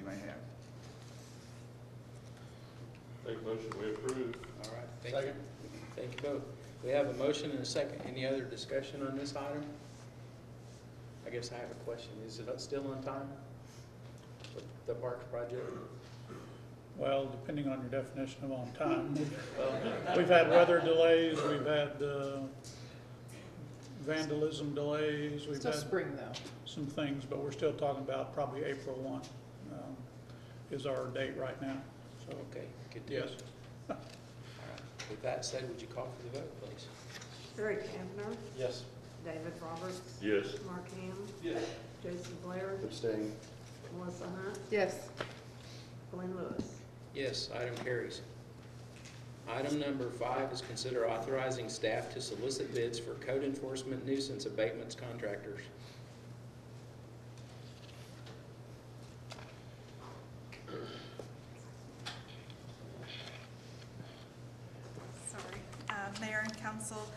you may have. Make a motion, we approve. All right, thank you. Thank you both. We have a motion and a second. Any other discussion on this item? I guess I have a question. Is it still on time with the Parks project? Well, depending on your definition of on time. Well, We've had weather delays, we've had vandalism delays, we've Still had spring though. some things, but we're still talking about probably April 1 is our date right now. So, okay, good deal. yes. All right. With that said, would you call for the vote, please? Terry Kavner, Yes. David Roberts, Yes. Mark Ham, Yes. Jason Blair, Abstain. Melissa Hunt, Yes. Glenn Lewis. Yes, item carries. Item number 5 is consider authorizing staff to solicit bids for code enforcement nuisance abatements contractors. Mayor and Council,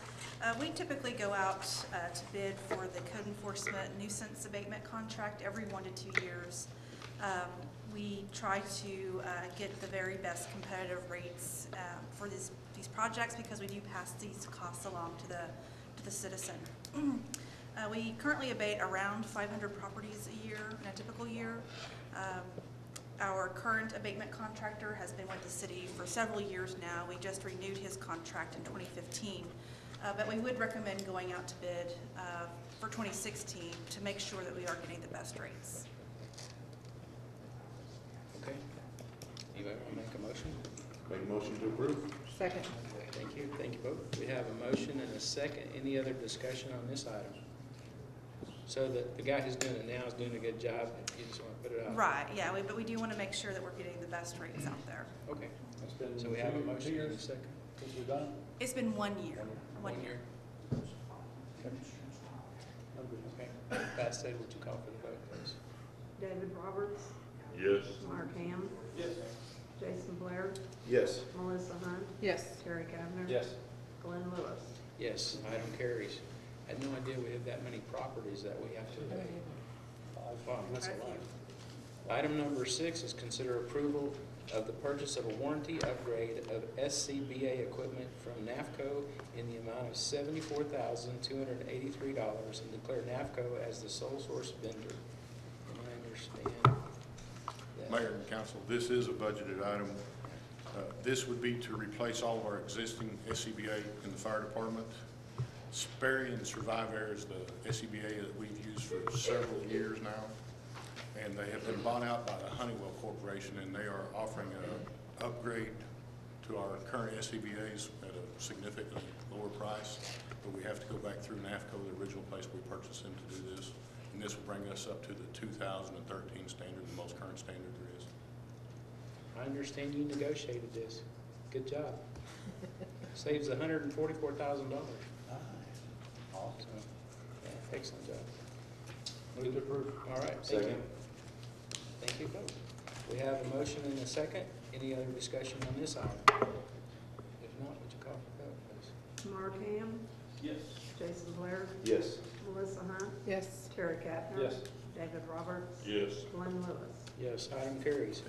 we typically go out to bid for the code enforcement nuisance abatement contract every 1 to 2 years. We try to get the very best competitive rates for these projects because we do pass these costs along to the citizen. We currently abate around 500 properties a year in a typical year. Our current abatement contractor has been with the city for several years now. We just renewed his contract in 2015. But we would recommend going out to bid for 2016 to make sure that we are getting the best rates. Okay. Anybody want to make a motion? Make a motion to approve. Second. Okay, thank you. Thank you both. We have a motion and a second. Any other discussion on this item? So the guy who's doing it now is doing a good job. You just want to put it out. Right, yeah, but we do want to make sure that we're getting the best rates out there. Okay. It's been So we have a two motion and a years second. since we've done it. It's been 1 year. 1 year. Okay. That said, would you call for the vote, please? David Roberts, Yes. Mark Ham, Yes. Jason Blair, Yes. Melissa Hunt, Yes. Terry Kavner, Yes. Glenn Lewis. Yes, item carries. I had no idea we had that many properties that we have to abate. Wow, that's a lot. Item number 6 is consider approval of the purchase of a warranty upgrade of SCBA equipment from NAFCO in the amount of $74,283 and declare NAFCO as the sole source vendor. And I understand that. Mayor and council, this is a budgeted item. This would be to replace all of our existing SCBA in the fire department. Sperry and Survivair is the SCBA that we've used for several years now. And they have been bought out by the Honeywell Corporation, and they are offering an upgrade to our current SCBA's at a significantly lower price. But we have to go back through NAFCO, the original place we purchased them, to do this. And this will bring us up to the 2013 standard, the most current standard there is. I understand you negotiated this. Good job. Saves $144,000. Awesome. Yeah, excellent job. Move to approve. All right, thank you. Thank you both. We have a motion and a second. Any other discussion on this item? If not, would you call for the vote, please? Mark Ham, Yes. Jason Blair, Yes. Melissa Hunt, Yes. Terry Kavner, Yes. David Roberts, Yes. Glenn Lewis. Yes, item carries.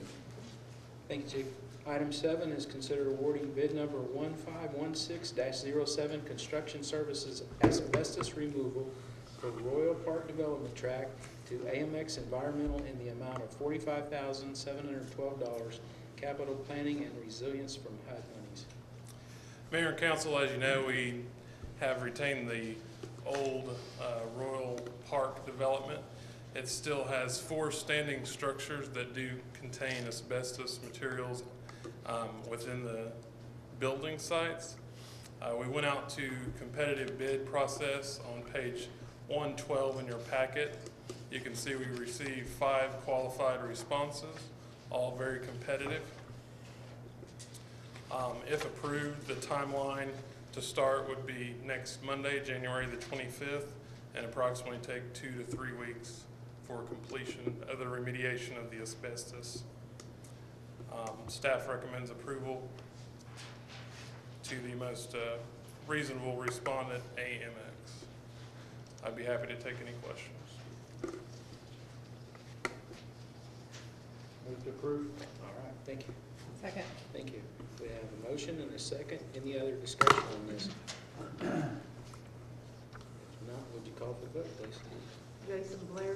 Thank you, Chief. Item 7 is consider awarding bid number 1516-07, construction services asbestos removal for Royal Park Development Tract to AMX Environmental in the amount of $45,712, capital planning and resilience from HUD monies. Mayor and council, as you know, we have retained the old Royal Park development. It still has 4 standing structures that do contain asbestos materials within the building sites. We went out to competitive bid process on page 112 in your packet. You can see we received 5 qualified responses, all very competitive. If approved, the timeline to start would be next Monday, January the 25th, and approximately take 2 to 3 weeks for completion of the remediation of the asbestos. Staff recommends approval to the most reasonable respondent, AMX. I'd be happy to take any questions. Move to approve. All right, thank you. Second. Thank you. We have a motion and a second. Any other discussion on this? If not, would you call for the vote, please? Jason Blair,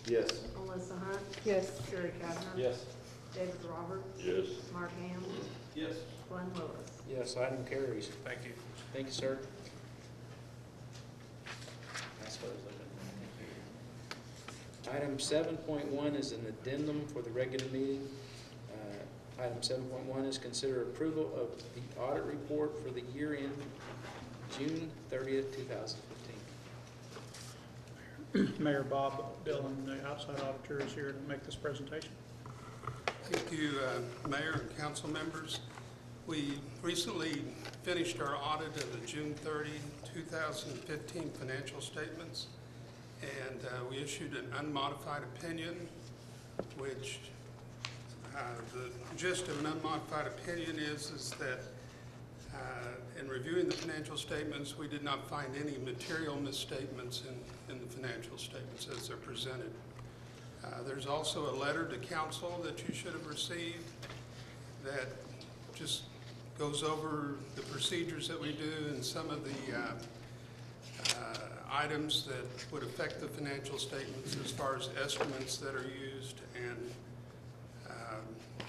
Yes. Melissa Hunt, Yes. Terry Kavner. Yes. David Roberts, Yes. Mark Ham, Yes. Glenn Lewis. Yes, item carries. Thank you. Thank you, sir. I suppose I Item 7.1 is an addendum for the regular meeting. Item 7.1 is consider approval of the audit report for the year end June 30th, 2015. Mayor Bob Dillon, the outside auditor, is here to make this presentation. Thank you, Mayor and council members. We recently finished our audit of the June 30, 2015 financial statements, and we issued an unmodified opinion, which the gist of an unmodified opinion is that in reviewing the financial statements, we did not find any material misstatements in the financial statements as they're presented. There's also a letter to council that you should have received that just goes over the procedures that we do and some of the items that would affect the financial statements as far as estimates that are used, and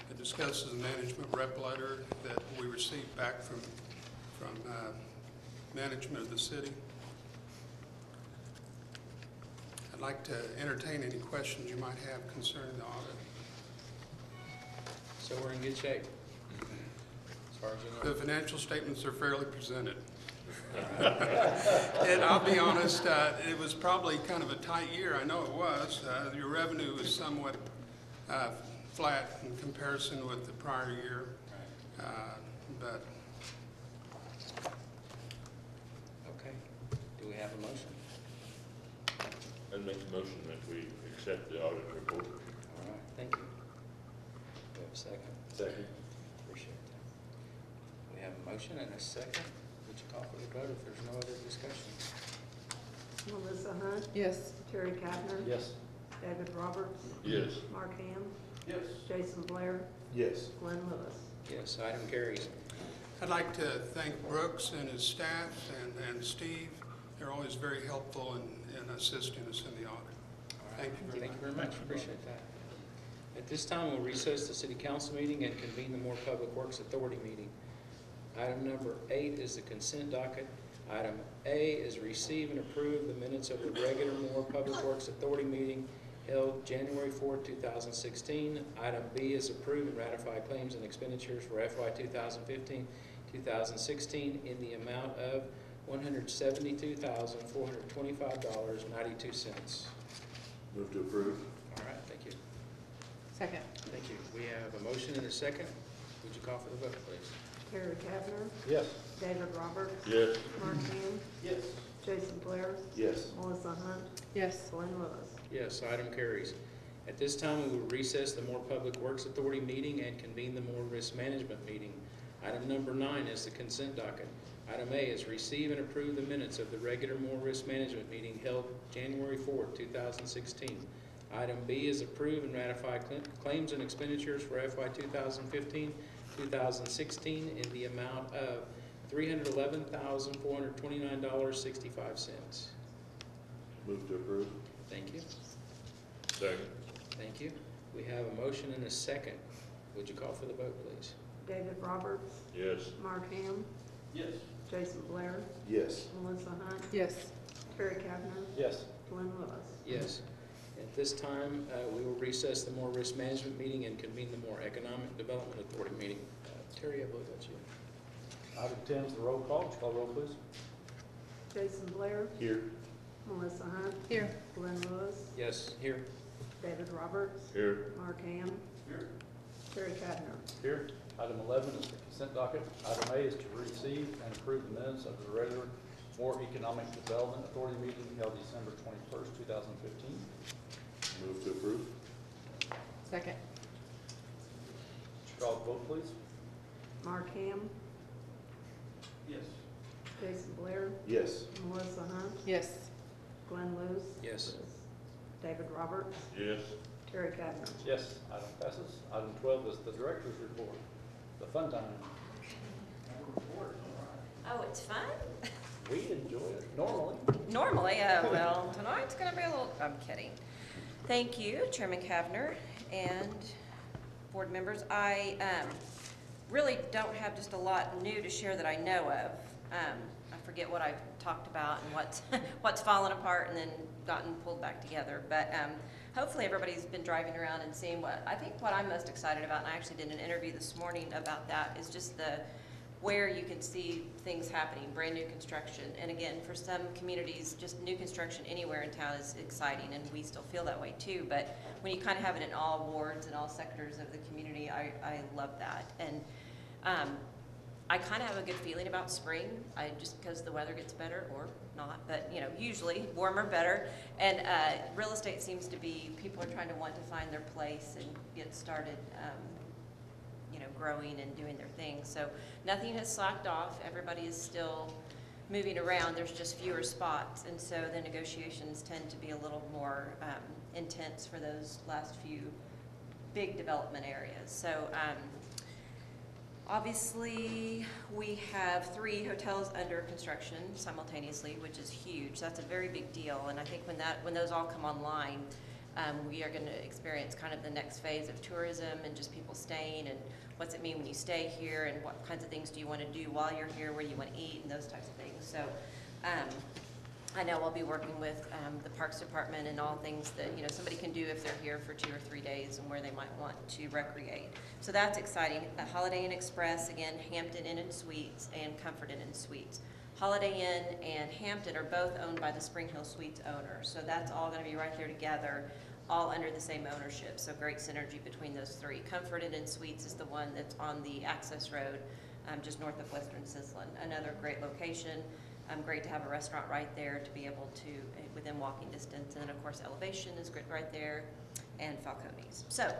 it discusses the management rep letter that we received back from management of the city. I'd like to entertain any questions you might have concerning the audit. So we're in good shape, as far as you The know. financial statements are fairly presented. And I'll be honest, it was probably kind of a tight year. I know it was. Your revenue was somewhat flat in comparison with the prior year. But Okay. Do we have a motion? I'd make a motion that we accept the audit report. All right, thank you. Do we have a second? Second. Appreciate that. We have a motion and a second. Would you call for the vote if there's no other discussion? Melissa Hunt, Yes. Terry Kavner. Yes. David Roberts, Yes. Mark Ham, Yes. Jason Blair, Yes. Glenn Lewis. Yes, item carries. I'd like to thank Brooks and his staff and Steve. They're always very helpful in assisting us in the audit. All right. Thank you very Thank you very much. much, appreciate that. At this time, we'll recess the city council meeting and convene the Moore Public Works Authority meeting. Item number 8 is the consent docket. Item A is receive and approve the minutes of the regular Moore Public Works Authority meeting held January 4, 2016. Item B is approve and ratify claims and expenditures for FY 2015-2016 in the amount of $172,425.92. Move to approve. All right, thank you. Second. Thank you. We have a motion and a second. Would you call for the vote, please? Terry Kavner, Yes. David Roberts, Yes. Mark Ham, Yes. Jason Blair, Yes. Melissa Hunt, Yes. Glenn Lewis. Yes, item carries. At this time, we will recess the Moore Public Works Authority meeting and convene the Moore Risk Management meeting. Item number 9 is the consent docket. Item A is receive and approve the minutes of the regular Moore Risk Management meeting held January 4, 2016. Item B is approve and ratify claims and expenditures for FY 2015-2016 in the amount of $311,429.65. Move to approve. Thank you. Second. Thank you. We have a motion and a second. Would you call for the vote, please? David Roberts, Yes. Mark Ham, Yes. Jason Blair, Yes. Melissa Hunt, Yes. Terry Kavner, Yes. Glenn Lewis. Yes. At this time, we will recess the Moore Risk Management meeting and convene the Moore Economic Development Authority meeting. Terry, I believe that's you. Item 10 is the roll call. Would you call roll, please? Jason Blair, Here. Melissa Hunt, Here. Glenn Lewis, Yes, here. David Roberts, Here. Mark Ham, Here. Terry Kavner. Here. Item 11 is the consent docket. Item A is to receive and approve the minutes of the regular Moore Economic Development Authority meeting held December 21st, 2015. Move to approve. Second. Would you call the vote, please? Mark Ham, Yes. Jason Blair, Yes. Melissa Hunt, Yes. Glenn Yes. Lewis, David Roberts, Yes. Terry Kavner. Yes. Item passes. 12 is the director's report, the fun time. Oh, it's fun? We enjoy it normally. Normally, well, tonight's gonna be a little, I'm kidding. Thank you, Chairman Kavner and board members. I really don't have just a lot new to share that I know of. I forget what I've talked about and what's fallen apart and then gotten pulled back together. But hopefully everybody's been driving around and seeing what I'm most excited about, and I actually did an interview this morning about that, is just where you can see things happening, brand new construction. And again, for some communities, just new construction anywhere in town is exciting, and we still feel that way too. But when you kind of have it in all wards and all sectors of the community, I love that. And I kind of have a good feeling about spring, just because the weather gets better, or not, but you know, usually warmer, better. And real estate seems to be, people are trying to want to find their place and get started, you know, growing and doing their thing. So nothing has slacked off. Everybody is still moving around. There's just fewer spots, and so the negotiations tend to be a little more intense for those last few big development areas. So obviously, we have 3 hotels under construction simultaneously, which is huge. That's a very big deal, and I think when those all come online, we are going to experience kind of the next phase of tourism and just people staying, and what's it mean when you stay here, and what kinds of things do you want to do while you're here, where do you want to eat, and those types of things. So I know I'll be working with the Parks Department and all things that, you know, somebody can do if they're here for 2 or 3 days, and where they might want to recreate. So that's exciting. Holiday Inn Express, again, Hampton Inn and Suites, and Comfort Inn and Suites. Holiday Inn and Hampton are both owned by the Spring Hill Suites owner, so that's all going to be right there together, all under the same ownership, so great synergy between those 3. Comfort Inn and Suites is the one that's on the access road, just north of Western Sizzlin. Another great location. Great to have a restaurant right there to be able to, within walking distance. And then of course Elevation is great right there, and Falcone's. So,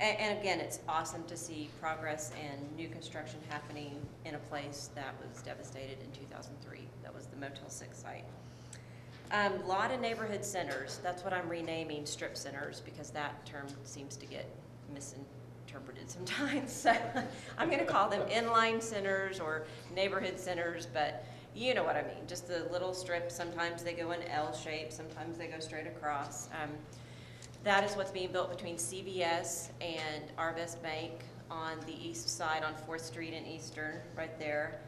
and again, it's awesome to see progress and new construction happening in a place that was devastated in 2003. That was the Motel 6 site. A lot of neighborhood centers. That's what I'm renaming strip centers, because that term seems to get misinterpreted sometimes. So I'm going to call them inline centers or neighborhood centers, but you know what I mean. Just the little strips. Sometimes they go in L shape, sometimes they go straight across. That is what's being built between CVS and Arvest Bank on the east side on 4th Street and Eastern, right there.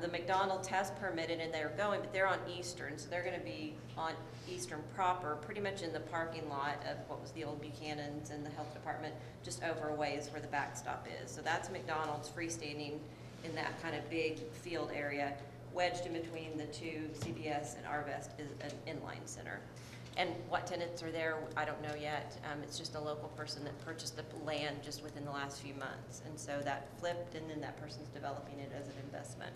The McDonald's has permitted, and they're going, but they're on Eastern, so they're going to be on Eastern proper, pretty much in the parking lot of what was the old Buchanan's and the health department, just over a ways where the backstop is. So that's McDonald's freestanding in that kind of big field area. Wedged in between the 2, CVS and Arvest, is an inline center. And what tenants are there, I don't know yet. It's just a local person that purchased the land just within the last few months. And so that flipped, and then that person's developing it as an investment.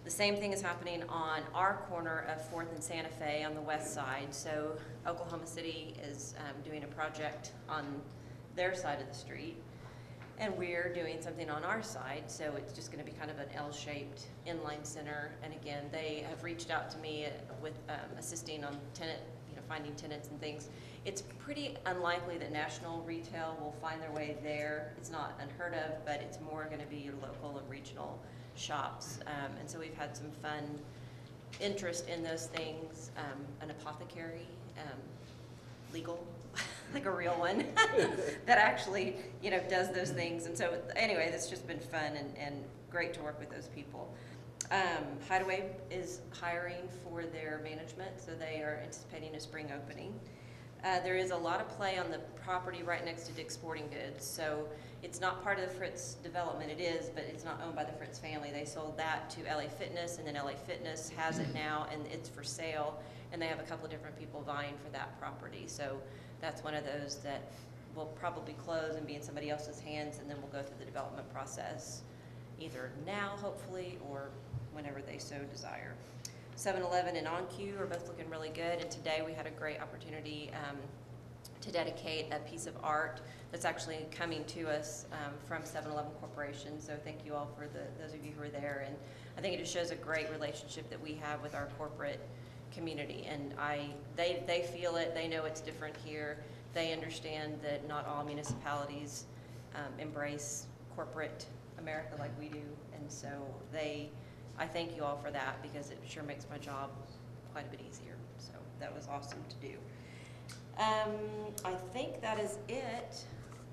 The same thing is happening on our corner of 4th and Santa Fe on the west side. So Oklahoma City is doing a project on their side of the street, and we're doing something on our side, so it's just going to be kind of an L-shaped inline center. And again, they have reached out to me with assisting on tenant, you know, finding tenants and things. It's pretty unlikely that national retail will find their way there. It's not unheard of, but it's more going to be local and regional shops. And so we've had some fun interest in those things. An apothecary, legal, like a real one, that actually, you know, does those things. And so anyway, that's just been fun and great to work with those people. Hideaway is hiring for their management, so they are anticipating a spring opening. There is a lot of play on the property right next to Dick's Sporting Goods, so it's not part of the Fritz development. It is, but it's not owned by the Fritz family. They sold that to LA Fitness, and then LA Fitness has it now, and it's for sale, and they have a couple of different people vying for that property. So that's one of those that will probably close and be in somebody else's hands, and then we'll go through the development process either now, hopefully, or whenever they so desire. 7-Eleven and OnQ are both looking really good, and today we had a great opportunity to dedicate a piece of art that's actually coming to us from 7-Eleven Corporation. So thank you all for those of you who are there, and I think it just shows a great relationship that we have with our corporate community, and they feel it. They know it's different here. They understand that not all municipalities embrace corporate America like we do. And so I thank you all for that because it sure makes my job quite a bit easier. So that was awesome to do. I think that is it.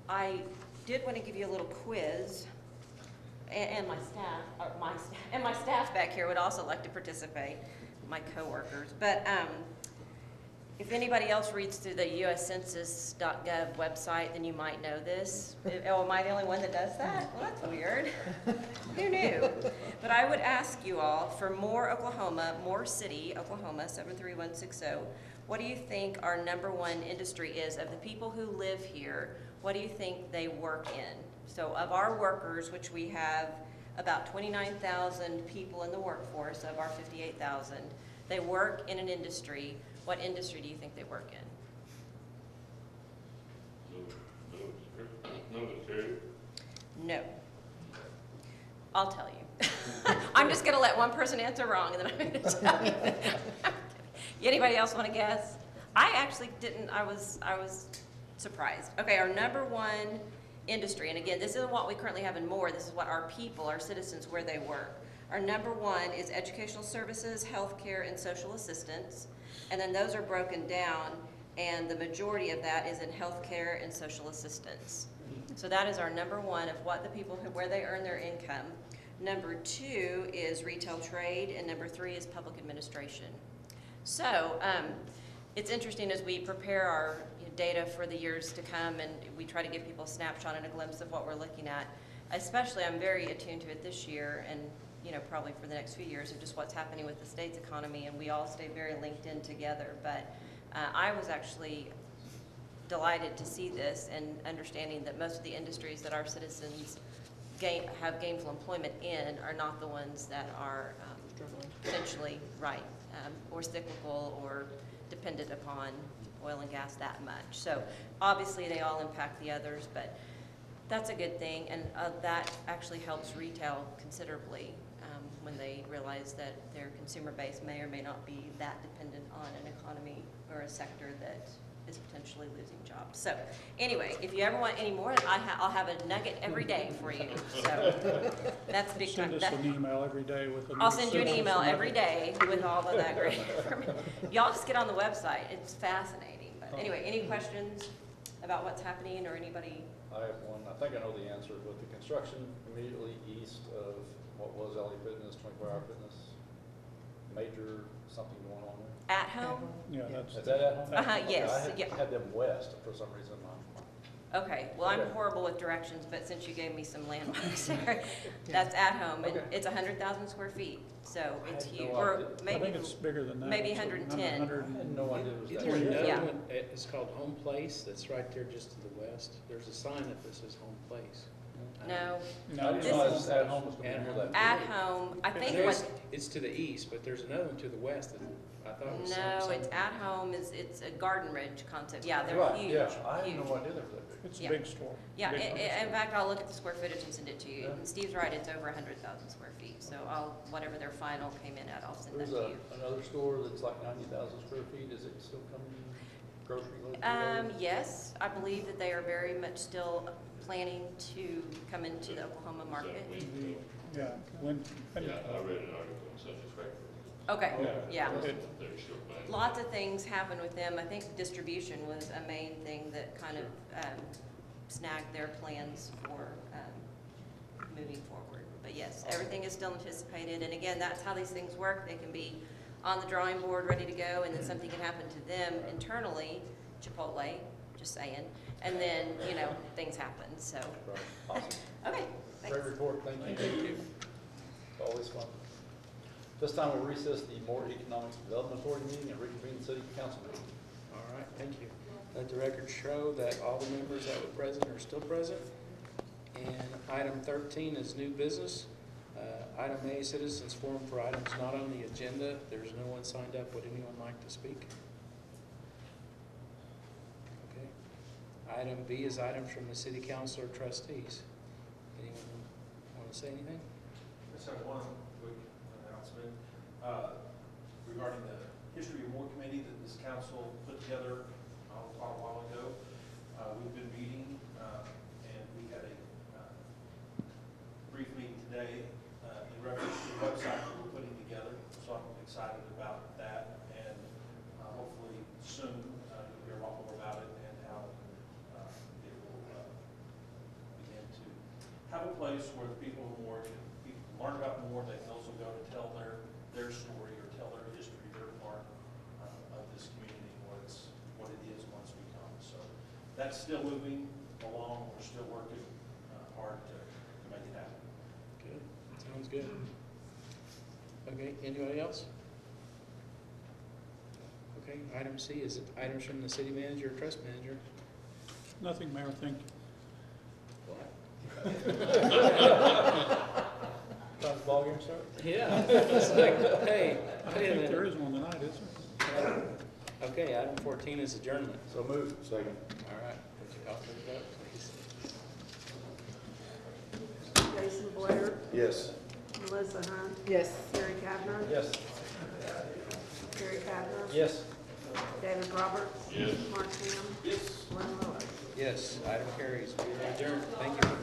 I did want to give you a little quiz, and my staff back here would also like to participate, my coworkers. But if anybody else reads through the uscensus.gov website, then you might know this. Oh, am I the only one that does that? Well, that's weird. Who knew? But I would ask you all for Moore, Oklahoma, Moore City, Oklahoma, 73160. What do you think our #1 industry is of the people who live here? What do you think they work in? So of our workers, which we have about 29,000 people in the workforce of our 58,000, they work in an industry. What industry do you think they work in? Military. No. I'll tell you. I'm just going to let one person answer wrong, and then I'm going to tell you. Anybody else want to guess? I actually didn't. I was surprised. Okay, our #1 industry, and again, this isn't what we currently have in Moore. This is what our people, our citizens, where they work. Our #1 is educational services, healthcare, and social assistance. And then those are broken down, and the majority of that is in healthcare and social assistance. So that is our #1 of what the people, where they earn their income. #2 is retail trade, and #3 is public administration. So it's interesting as we prepare our data for the years to come, and we try to give people a snapshot and a glimpse of what we're looking at. Especially, I'm very attuned to it this year, and probably for the next few years, of just what's happening with the state's economy, and we all stay very linked in together. But I was actually delighted to see this and understanding that most of the industries that our citizens have gainful employment in are not the ones that are potentially or cyclical or dependent upon oil and gas that much. So obviously they all impact the others, but that's a good thing, and that actually helps retail considerably when they realize that their consumer base may or may not be that dependent on an economy or a sector that is potentially losing jobs. So anyway, if you ever want any more, I'll have a nugget every day for you. So that's big time. Send us an email every day with a I'll send you an email every day with all of that great information. Y'all just get on the website. It's fascinating. But anyway, any questions about what's happening or anybody? I have one. I think I know the answer. With the construction immediately east of what was LA Fitness, 24-hour fitness, major something going on there. At home? Yeah, that's. Is that at home? Yes. I had them west for some reason. Okay, well, I'm Okay. horrible with directions, but since you gave me some landmarks there, that's at home, and Okay. it's 100,000 square feet, so it's had no huge. idea. Or I think maybe, it's bigger than that. maybe actually. 110. 100 I had no idea it was Is that there big. another Yeah. one, it's called Home Place, that's right there just to the west? There's a sign that says Home Place. no, I No, didn't This realize is- at home was going to be near that. at big. home, I think There's- what, It's to the east, but there's another one to the west that I thought was no, some- it's at home, it's a Garden Ridge concept, yeah, they're Right, huge, yeah, I had huge. no idea they were that big. It's a Yeah. big store. Yeah, Big in store. fact, I'll look at the square footage and send it to you, Yeah. and Steve's right, it's over 100,000 square feet, so whatever their final came in at, I'll send that There's to you. another store that's like 90,000 square feet. Is it still coming, grocery load? Yes, I believe that they are very much still planning to come into the Oklahoma market. Yeah, when, Yeah, I read an article on Census Factory. Okay, yeah. Good. They're still planning. Lots of things happen with them. I think distribution was a main thing that kind of snagged their plans for moving forward. But yes, everything is still anticipated, and again, that's how these things work. They can be on the drawing board, ready to go, and then something can happen to them internally, Chipotle, just saying, and then, things happen, so. Right, awesome. Okay, Great thanks. report, thank you. Always fun. This time we'll recess the Moore Economic Development Authority meeting and reconvene the city council meeting. All right, thank you. Let the record show that all the members that were present are still present. And item 13 is new business. Item A, citizens forum for items not on the agenda. There's no one signed up. Would anyone like to speak? Okay. Item B is items from the city council or trustees. Anyone want to say anything? Just have one quick announcement regarding the History of Moore Committee that this council put together a while ago. We've been meeting and we had a today in reference to the website that we're putting together, so I'm excited about that. And hopefully soon you'll hear a lot more about it and how it will begin to have a place where the people more can learn about more. They can also go to tell their story or tell their history, their part of this community, what it is once we come. So that's still moving along. We're still working hard to make it happen. Good, sounds good. Okay, anybody else? Okay, item C is items from the city manager or trust manager. Nothing, Mayor, thank you. Time the ballgame start? Yeah, it's like, hey, I don't wait a think there minute. is one tonight, is there? Okay, item 14 is adjournment. So moved. Second. All right, would you call for the vote, please? Jason Blair, Yes. Melissa Hunt, Yes. Terry Kavner, Yes. Terry Kavner, Yes. David Roberts, Yes. Mark Ham, Yes. Glenn Lewis. Yes, item carries. We are adjourned. Thank you for